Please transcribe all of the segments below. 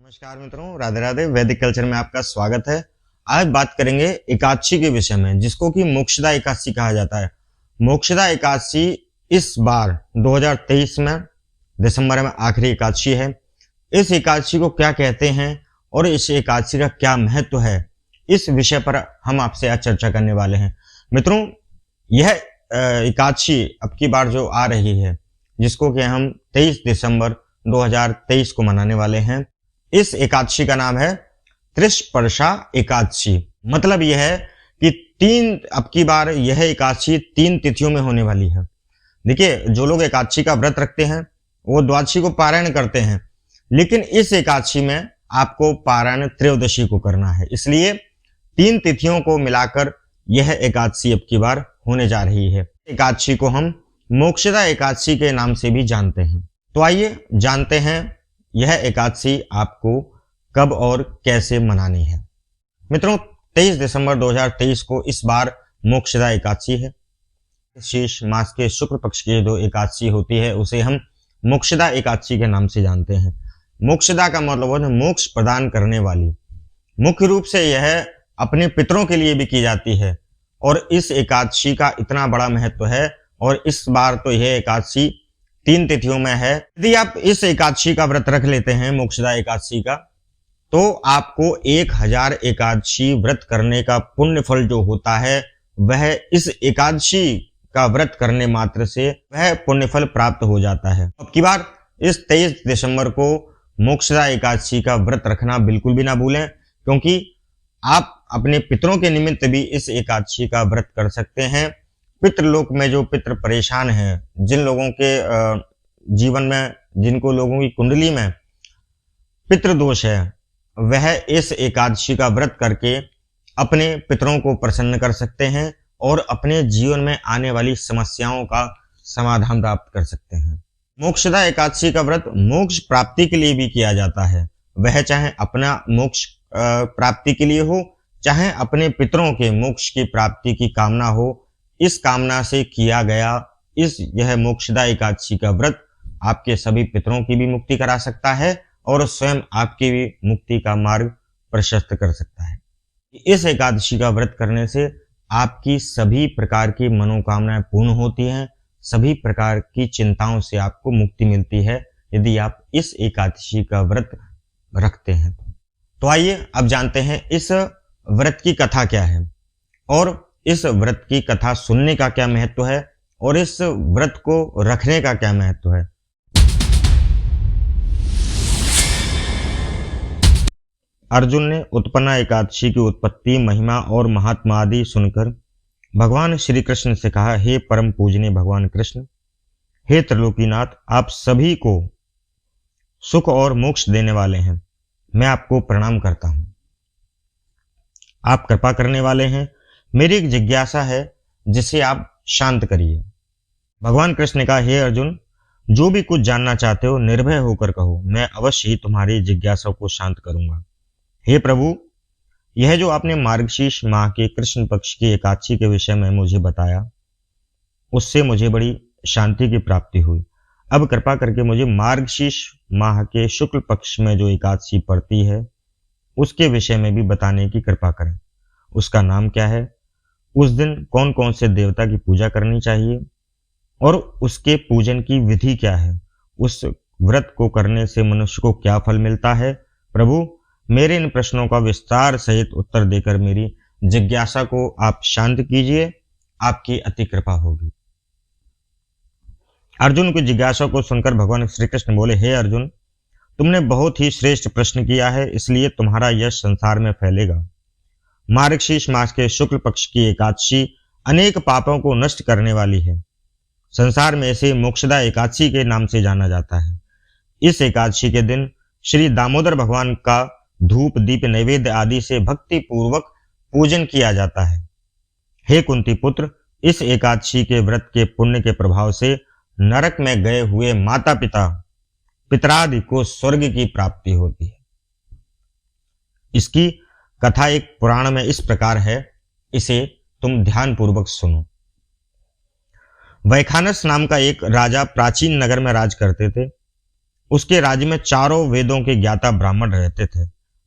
नमस्कार मित्रों, राधे राधे। वैदिक कल्चर में आपका स्वागत है। आज बात करेंगे एकादशी के विषय में, जिसको कि मोक्षदा एकादशी कहा जाता है। मोक्षदा एकादशी इस बार 2023 में दिसंबर में आखिरी एकादशी है। इस एकादशी को क्या कहते हैं और इस एकादशी का क्या महत्व है, इस विषय पर हम आपसे आज चर्चा करने वाले हैं। मित्रों, यह एकादशी अब की बार जो आ रही है, जिसको कि हम 23 दिसंबर 2023 को मनाने वाले हैं, इस एकादशी का नाम है त्रिस्पर्शा एकादशी। मतलब यह है कि अब की बार यह एकादशी 3 तिथियों में होने वाली है। देखिए, जो लोग एकादशी का व्रत रखते हैं वो द्वादशी को पारायण करते हैं, लेकिन इस एकादशी में आपको पारायण त्रयोदशी को करना है। इसलिए 3 तिथियों को मिलाकर यह एकादशी अब की बार होने जा रही है। एकादशी को हम मोक्षदा एकादशी के नाम से भी जानते हैं। तो आइए जानते हैं यह एकादशी आपको कब और कैसे मनानी है। मित्रों, 23 दिसंबर 2023 को इस बार मोक्षदा एकादशी है। शेष मास के शुक्ल पक्ष की जो एकादशी होती है उसे हम मोक्षदा एकादशी के नाम से जानते हैं। मोक्षदा का मतलब है मोक्ष प्रदान करने वाली। मुख्य रूप से यह अपने पितरों के लिए भी की जाती है और इस एकादशी का इतना बड़ा महत्व है। और इस बार तो यह एकादशी 3 तिथियों में है। यदि आप इस एकादशी का व्रत रख लेते हैं, मोक्षदा एकादशी का, तो आपको 1000 एकादशी व्रत करने का पुण्य फल जो होता है वह इस एकादशी का व्रत करने मात्र से वह पुण्य फल प्राप्त हो जाता है। अब की बार इस 23 दिसंबर को मोक्षदा एकादशी का व्रत रखना बिल्कुल भी ना भूलें, क्योंकि आप अपने पितरों के निमित्त भी इस एकादशी का व्रत कर सकते हैं। पितृलोक में जो पितृ परेशान हैं, जिन लोगों के जीवन में, जिनको लोगों की कुंडली में पितृदोष है, वह इस एकादशी का व्रत करके अपने पितरों को प्रसन्न कर सकते हैं और अपने जीवन में आने वाली समस्याओं का समाधान प्राप्त कर सकते हैं। मोक्षदा एकादशी का व्रत मोक्ष प्राप्ति के लिए भी किया जाता है। वह चाहे अपना मोक्ष प्राप्ति के लिए हो, चाहे अपने पितरों के मोक्ष की प्राप्ति की कामना हो। इस कामना से किया गया यह मोक्षदा एकादशी का व्रत आपके सभी पितरों की भी मुक्ति करा सकता है और स्वयं आपकी भी मुक्ति का मार्ग प्रशस्त कर सकता है। इस एकादशी का व्रत करने से आपकी सभी प्रकार की मनोकामनाएं पूर्ण होती हैं, सभी प्रकार की चिंताओं से आपको मुक्ति मिलती है यदि आप इस एकादशी का व्रत रखते हैं। तो आइए अब जानते हैं इस व्रत की कथा क्या है और इस व्रत की कथा सुनने का क्या महत्व है और इस व्रत को रखने का क्या महत्व है। अर्जुन ने उत्पन्ना एकादशी की उत्पत्ति, महिमा और महात्मा आदि सुनकर भगवान श्री कृष्ण से कहा, हे परम पूजनीय भगवान कृष्ण, हे त्रिलोकीनाथ, आप सभी को सुख और मोक्ष देने वाले हैं। मैं आपको प्रणाम करता हूं। आप कृपा करने वाले हैं। मेरी एक जिज्ञासा है जिसे आप शांत करिए। भगवान कृष्ण ने कहा, हे अर्जुन, जो भी कुछ जानना चाहते हो निर्भय होकर कहो, मैं अवश्य ही तुम्हारी जिज्ञासा को शांत करूंगा। हे प्रभु, यह जो आपने मार्गशीर्ष माह के कृष्ण पक्ष की एकादशी के विषय में मुझे बताया, उससे मुझे बड़ी शांति की प्राप्ति हुई। अब कृपा करके मुझे मार्गशीर्ष माह के शुक्ल पक्ष में जो एकादशी पड़ती है उसके विषय में भी बताने की कृपा करें। उसका नाम क्या है, उस दिन कौन कौन से देवता की पूजा करनी चाहिए और उसके पूजन की विधि क्या है, उस व्रत को करने से मनुष्य को क्या फल मिलता है। प्रभु, मेरे इन प्रश्नों का विस्तार सहित उत्तर देकर मेरी जिज्ञासा को आप शांत कीजिए, आपकी अति कृपा होगी। अर्जुन की जिज्ञासा को सुनकर भगवान श्री कृष्ण बोले, हे अर्जुन, तुमने बहुत ही श्रेष्ठ प्रश्न किया है, इसलिए तुम्हारा यश संसार में फैलेगा। मार्गशीर्ष मास के शुक्ल पक्ष की एकादशी अनेक पापों को नष्ट करने वाली है। संसार में इसे मोक्षदा एकादशी के नाम से जाना जाता है। इस एकादशी के दिन श्री दामोदर भगवान का धूप दीप नैवेद्य आदि से भक्ति पूर्वक पूजन किया जाता है। हे कुंती पुत्र, इस एकादशी के व्रत के पुण्य के प्रभाव से नरक में गए हुए माता पिता पितरादि को स्वर्ग की प्राप्ति होती है। इसकी कथा एक पुराण में इस प्रकार है, इसे तुम ध्यान पूर्वक सुनो। वैखानस नाम का एक राजा प्राचीन नगर में राज करते थे। उसके राज्य में चारों वेदों के ज्ञाता ब्राह्मण रहते थे।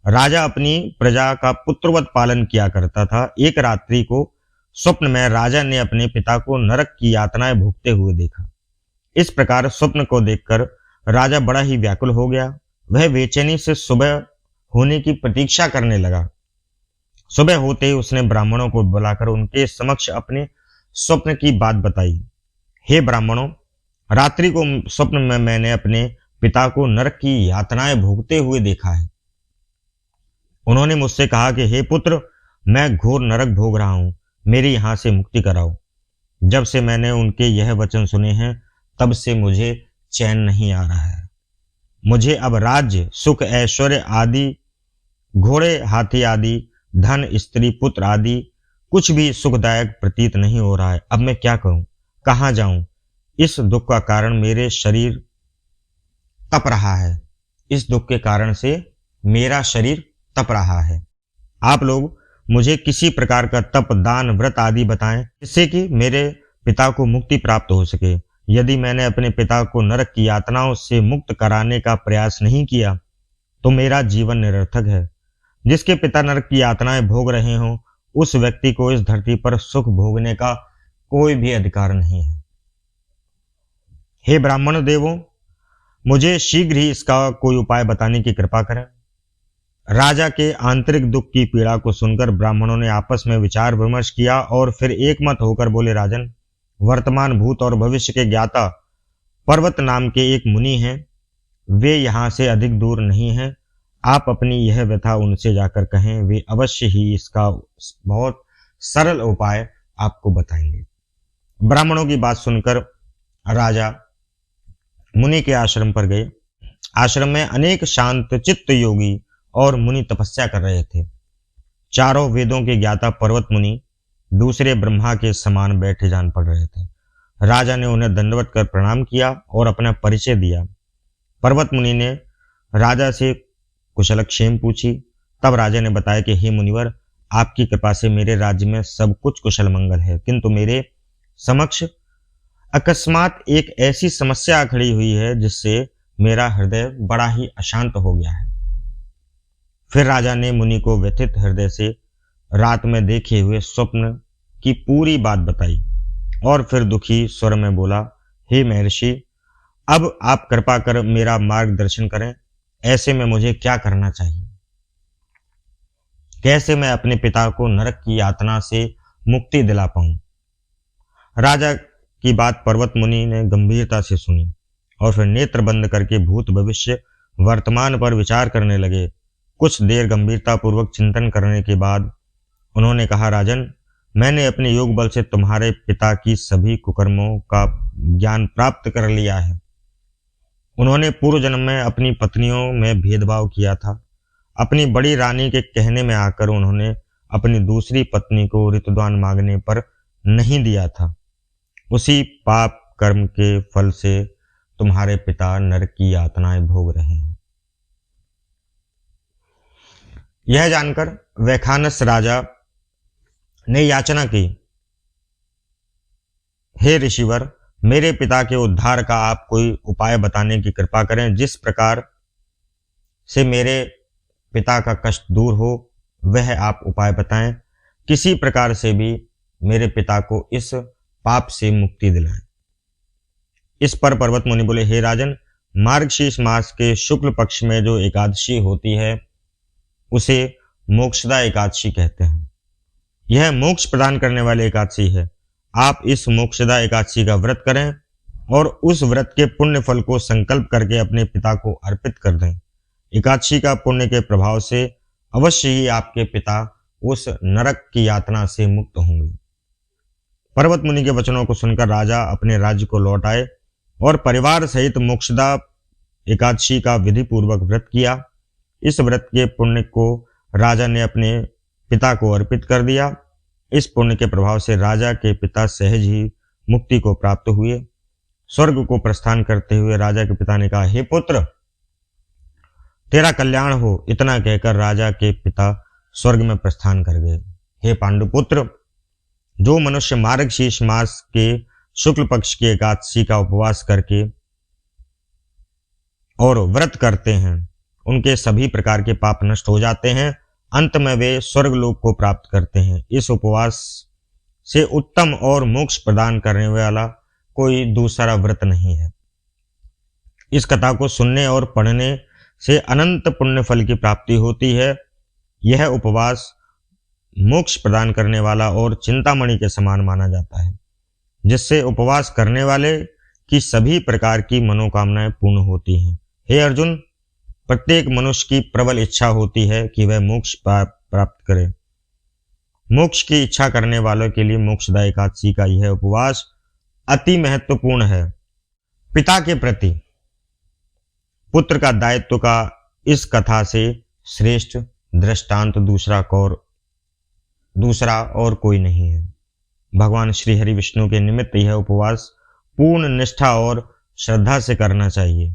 राजा अपनी प्रजा का पुत्रवत पालन किया करता था। एक रात्रि को स्वप्न में राजा ने अपने पिता को नरक की यातनाएं भोगते हुए देखा। इस प्रकार स्वप्न को देखकर राजा बड़ा ही व्याकुल हो गया। वह बेचैनी से सुबह होने की प्रतीक्षा करने लगा। सुबह होते ही उसने ब्राह्मणों को बुलाकर उनके समक्ष अपने स्वप्न की बात बताई। हे ब्राह्मणों, रात्रि को स्वप्न में मैंने अपने पिता को नरक की यातनाएं भोगते हुए देखा है। उन्होंने मुझसे कहा कि हे पुत्र, मैं घोर नरक भोग रहा हूं, मेरी यहां से मुक्ति कराओ। जब से मैंने उनके यह वचन सुने हैं, तब से मुझे चैन नहीं आ रहा है। मुझे अब राज्य, सुख, ऐश्वर्य आदि, घोड़े, हाथी आदि, धन, स्त्री, पुत्र आदि कुछ भी सुखदायक प्रतीत नहीं हो रहा है। अब मैं क्या करूं, कहां जाऊं? इस दुख का कारण मेरे शरीर तप रहा है। इस दुख के कारण से मेरा शरीर तप रहा है। आप लोग मुझे किसी प्रकार का तप, दान, व्रत आदि बताएं, जिससे कि मेरे पिता को मुक्ति प्राप्त हो सके। यदि मैंने अपने पिता को नरक की यातनाओं से मुक्त कराने का प्रयास नहीं किया, तो मेरा जीवन निरर्थक है। जिसके पिता नरक की यातनाएं भोग रहे हों, उस व्यक्ति को इस धरती पर सुख भोगने का कोई भी अधिकार नहीं है। हे ब्राह्मण देवों, मुझे शीघ्र ही इसका कोई उपाय बताने की कृपा करें। राजा के आंतरिक दुख की पीड़ा को सुनकर ब्राह्मणों ने आपस में विचार विमर्श किया और फिर एकमत होकर बोले, राजन, वर्तमान, भूत और भविष्य के ज्ञाता पर्वत नाम के एक मुनि हैं। वे यहाँ से अधिक दूर नहीं हैं। आप अपनी यह व्यथा उनसे जाकर कहें, वे अवश्य ही इसका बहुत सरल उपाय आपको बताएंगे। ब्राह्मणों की बात सुनकर राजा मुनि के आश्रम पर गए। आश्रम में अनेक शांत चित्त योगी और मुनि तपस्या कर रहे थे। चारों वेदों के ज्ञाता पर्वत मुनि दूसरे ब्रह्मा के समान बैठे जान पड़ रहे थे। राजा ने उन्हें दंडवत कर प्रणाम किया और अपना परिचय दिया। पर्वत मुनि ने राजा से कुशलक्षेम पूछी। तब राजा ने बताया कि हे मुनिवर, आपकी कृपा से मेरे राज्य में सब कुछ कुशल मंगल है, किंतु मेरे समक्ष अकस्मात एक ऐसी समस्या खड़ी हुई है जिससे मेरा हृदय बड़ा ही अशांत हो गया है। फिर राजा ने मुनि को व्यथित हृदय से रात में देखे हुए स्वप्न की पूरी बात बताई और फिर दुखी स्वर में बोला, हे महर्षि, अब आप कृपा कर मेरा मार्गदर्शन करें। ऐसे में मुझे क्या करना चाहिए? कैसे मैं अपने पिता को नरक की यातना से मुक्ति दिला पाऊं? राजा की बात पर्वत मुनि ने गंभीरता से सुनी और फिर नेत्र बंद करके भूत, भविष्य, वर्तमान पर विचार करने लगे। कुछ देर गंभीरता पूर्वक चिंतन करने के बाद उन्होंने कहा, राजन, मैंने अपने योग बल से तुम्हारे पिता की सभी कुकर्मों का ज्ञान प्राप्त कर लिया है। उन्होंने पूर्व जन्म में अपनी पत्नियों में भेदभाव किया था। अपनी बड़ी रानी के कहने में आकर उन्होंने अपनी दूसरी पत्नी को ऋतुदान मांगने पर नहीं दिया था। उसी पाप कर्म के फल से तुम्हारे पिता नरक की यातनाएं भोग रहे हैं। यह जानकर वैखानस राजा ने याचना की, हे ऋषिवर, मेरे पिता के उद्धार का आप कोई उपाय बताने की कृपा करें, जिस प्रकार से मेरे पिता का कष्ट दूर हो, वह आप उपाय बताएं। किसी प्रकार से भी मेरे पिता को इस पाप से मुक्ति दिलाएं। इस पर पर्वत मुनि बोले, हे राजन, मार्गशीर्ष मास के शुक्ल पक्ष में जो एकादशी होती है उसे मोक्षदा एकादशी कहते हैं। यह मोक्ष प्रदान करने वाली एकादशी है। आप इस मोक्षदा एकादशी का व्रत करें और उस व्रत के पुण्य फल को संकल्प करके अपने पिता को अर्पित कर दें। एकादशी का पुण्य के प्रभाव से अवश्य ही आपके पिता उस नरक की यातना से मुक्त होंगे। पर्वत मुनि के वचनों को सुनकर राजा अपने राज्य को लौट आए और परिवार सहित मोक्षदा एकादशी का विधि पूर्वक व्रत किया। इस व्रत के पुण्य को राजा ने अपने पिता को अर्पित कर दिया। इस पुण्य के प्रभाव से राजा के पिता सहज ही मुक्ति को प्राप्त हुए। स्वर्ग को प्रस्थान करते हुए राजा के पिता ने कहा, हे पुत्र, तेरा कल्याण हो। इतना कहकर राजा के पिता स्वर्ग में प्रस्थान कर गए। हे पांडुपुत्र, जो मनुष्य मार्गशीर्ष मास के शुक्ल पक्ष की एकादशी का उपवास करके और व्रत करते हैं उनके सभी प्रकार के पाप नष्ट हो जाते हैं, अंत में वे स्वर्गलोक को प्राप्त करते हैं। इस उपवास से उत्तम और मोक्ष प्रदान करने वाला कोई दूसरा व्रत नहीं है। इस कथा को सुनने और पढ़ने से अनंत पुण्य फल की प्राप्ति होती है। यह उपवास मोक्ष प्रदान करने वाला और चिंतामणि के समान माना जाता है, जिससे उपवास करने वाले की सभी प्रकार की मनोकामनाएं पूर्ण होती हैं। हे अर्जुन, प्रत्येक मनुष्य की प्रबल इच्छा होती है कि वह मोक्ष प्राप्त करे। मोक्ष की इच्छा करने वालों के लिए मोक्षदा एकादशी का यह उपवास अति महत्वपूर्ण है। पिता के प्रति पुत्र का दायित्व का इस कथा से श्रेष्ठ दृष्टांत दूसरा और कोई नहीं है। भगवान श्री हरि विष्णु के निमित्त यह उपवास पूर्ण निष्ठा और श्रद्धा से करना चाहिए।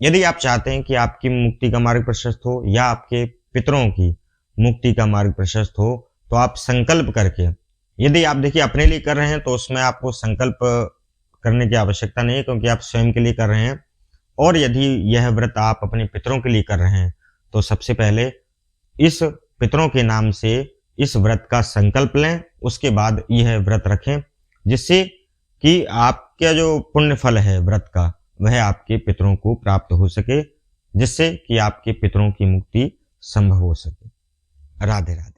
यदि आप चाहते हैं कि आपकी मुक्ति का मार्ग प्रशस्त हो या आपके पितरों की मुक्ति का मार्ग प्रशस्त हो, तो आप संकल्प करके, यदि आप देखिए अपने लिए कर रहे हैं तो उसमें आपको संकल्प करने की आवश्यकता नहीं है, क्योंकि आप स्वयं के लिए कर रहे हैं। और यदि यह व्रत आप अपने पितरों के लिए कर रहे हैं तो सबसे पहले इस पितरों के नाम से इस व्रत का संकल्प लें, उसके बाद यह व्रत रखें, जिससे कि आपका जो पुण्य फल है व्रत का वह आपके पितरों को प्राप्त हो सके, जिससे कि आपके पितरों की मुक्ति संभव हो सके। राधे राधे।